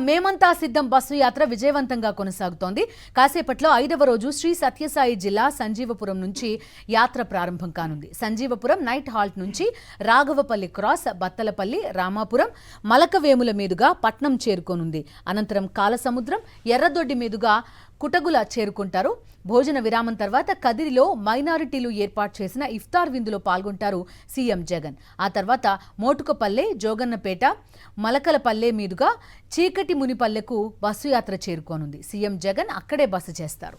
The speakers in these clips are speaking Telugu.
మేమంతా సిద్ధం బస్సు యాత్ర విజయవంతంగా కొనసాగుతోంది. కాసేపట్లో 5వ రోజు శ్రీ సత్యసాయి జిల్లా సంజీవపురం నుంచి యాత్ర ప్రారంభం కానుంది. సంజీవపురం నైట్ హాల్ట్ నుంచి రాఘవపల్లి క్రాస్, బత్తలపల్లి, రామాపురం, మలకవేముల మీదుగా పట్నం చేరుకోనుంది. అనంతరం కాలసముద్రం, ఎర్రదొడ్డి మీదుగా కుటగుల చేరుకుంటారు. భోజన విరామం తర్వాత కదిరిలో మైనారిటీలు ఏర్పాటు చేసిన ఇఫ్తార్ విందులో పాల్గొంటారు సీఎం జగన్. ఆ తర్వాత మోటుకపల్లె, జోగన్నపేట, మలకలపల్లె మీదుగా చీకటి మునిపల్లెకు బస్సు యాత్ర చేరుకోనుంది. సీఎం జగన్ అక్కడే బస చేస్తారు.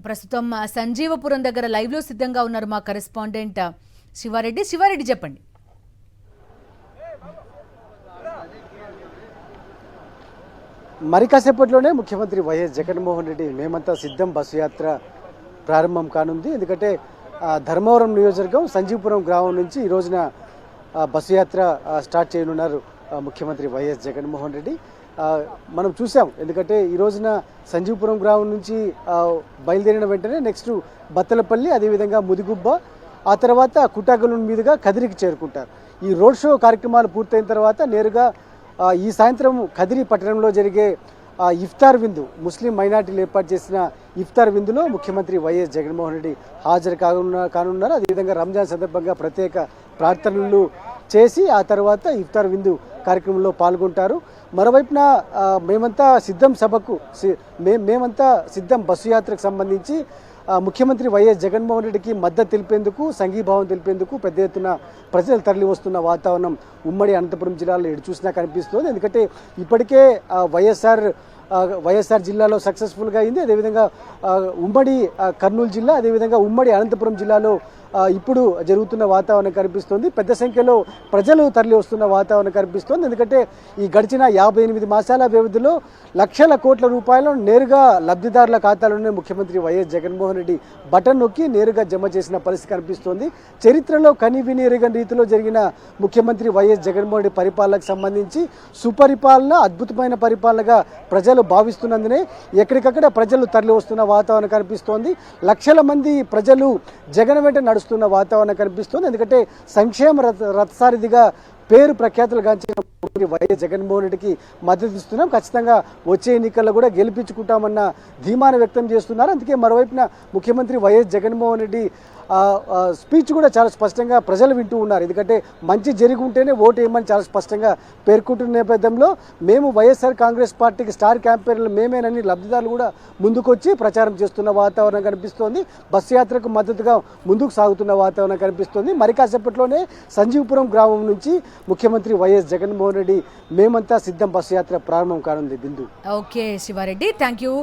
ప్రస్తుతం సంజీవపురం దగ్గర లైవ్ లో సిద్ధంగా ఉన్నారు మా కరెస్పాండెంట్ శివారెడ్డి. శివారెడ్డి చెప్పండి. మరి కాసేపట్లోనే ముఖ్యమంత్రి వైఎస్ జగన్మోహన్ రెడ్డి మేమంతా సిద్ధం బస్సు యాత్ర ప్రారంభం కానుంది. ఎందుకంటే ధర్మవరం నియోజకవర్గం సంజీవపురం గ్రామం నుంచి ఈ రోజున బస్సు యాత్ర స్టార్ట్ చేయనున్నారు ముఖ్యమంత్రి వైఎస్ జగన్మోహన్ రెడ్డి. మనం చూసాం, ఎందుకంటే ఈ రోజున సంజీవపురం గ్రామం నుంచి బయలుదేరిన వెంటనే నెక్స్ట్ బత్తలపల్లి, అదేవిధంగా ముదిగుబ్బ, ఆ తర్వాత కుటాగలూన్ మీదుగా కదిరికి చేరుకుంటారు. ఈ రోడ్ షో కార్యక్రమాలు పూర్తయిన తర్వాత నేరుగా ఈ సాయంత్రం కదిరి పట్టణంలో జరిగే ఇఫ్తార్ విందు, ముస్లిం మైనార్టీలు ఏర్పాటు చేసిన ఇఫ్తార్ విందులో ముఖ్యమంత్రి వైఎస్ జగన్మోహన్ రెడ్డి హాజరు కానున్నారు. అదేవిధంగా రంజాన్ సందర్భంగా ప్రత్యేక ప్రార్థనలు చేసి ఆ తర్వాత ఇఫ్తార్ విందు కార్యక్రమంలో పాల్గొంటారు. మరోవైపున మేమంతా సిద్ధం బస్సు యాత్రకు సంబంధించి ముఖ్యమంత్రి వైఎస్ జగన్మోహన్ రెడ్డికి మద్దతు తెలిపేందుకు, సంఘీభావం తెలిపేందుకు పెద్ద ఎత్తున ప్రజలు తరలి వస్తున్న వాతావరణం ఉమ్మడి అనంతపురం జిల్లాలో ఎటు చూసినా కనిపిస్తుంది. ఎందుకంటే ఇప్పటికే వైఎస్ఆర్ జిల్లాలో సక్సెస్ఫుల్గా అయింది. అదేవిధంగా ఉమ్మడి కర్నూలు జిల్లా, అదేవిధంగా ఉమ్మడి అనంతపురం జిల్లాలో ఇప్పుడు జరుగుతున్న వాతావరణం కనిపిస్తుంది. పెద్ద సంఖ్యలో ప్రజలు తరలి వస్తున్న వాతావరణం కనిపిస్తుంది. ఎందుకంటే ఈ గడిచిన 58 మాసాల వ్యవధిలో లక్షల కోట్ల రూపాయలను నేరుగా లబ్ధిదారుల ఖాతాలోనే ముఖ్యమంత్రి వైఎస్ జగన్మోహన్ రెడ్డి బటన్ నొక్కి నేరుగా జమ చేసిన పరిస్థితి కనిపిస్తోంది. చరిత్రలో కనివిని ఎరుగని రీతిలో జరిగిన ముఖ్యమంత్రి వైఎస్ జగన్మోహన్ రెడ్డి పరిపాలనకు సంబంధించి సుపరిపాలన, అద్భుతమైన పరిపాలనగా ప్రజలు భావిస్తున్నందునే ఎక్కడికక్కడ ప్రజలు తరలి వస్తున్న వాతావరణం కనిపిస్తోంది. లక్షల మంది ప్రజలు జగన్ వెంట నడుస్తున్న వాతావరణం కనిపిస్తుంది. ఎందుకంటే సంక్షేమ రథసారథిగా పేరు ప్రఖ్యాతులు గాంచిన వైఎస్ జగన్మోహన్ రెడ్డికి మద్దతు ఇస్తున్నాం, ఖచ్చితంగా వచ్చే ఎన్నికల్లో కూడా గెలిపించుకుంటామన్న ధీమాను వ్యక్తం చేస్తున్నారు. అందుకే మరోవైపున ముఖ్యమంత్రి వైఎస్ జగన్మోహన్ రెడ్డి స్పీచ్ కూడా చాలా స్పష్టంగా ప్రజలు వింటూ ఉన్నారు. ఎందుకంటే మంచి జరిగి ఉంటేనే ఓటు వేయమని చాలా స్పష్టంగా పేర్కొంటున్న నేపథ్యంలో మేము వైఎస్ఆర్ కాంగ్రెస్ పార్టీకి స్టార్ క్యాంపెయిన్లు మేమేనని లబ్ధిదారులు కూడా ముందుకొచ్చి ప్రచారం చేస్తున్న వాతావరణం కనిపిస్తోంది. బస్సు యాత్రకు మద్దతుగా ముందుకు సాగుతున్న వాతావరణం కనిపిస్తోంది. మరి కాసేపట్లోనే సంజీవపురం గ్రామం నుంచి ముఖ్యమంత్రి వైఎస్ జగన్మోహన్ రెడ్డి మేమంతా సిద్ధం బస్సు యాత్ర ప్రారంభం కానుంది. Bindu. Okay Sivareddy, thank you.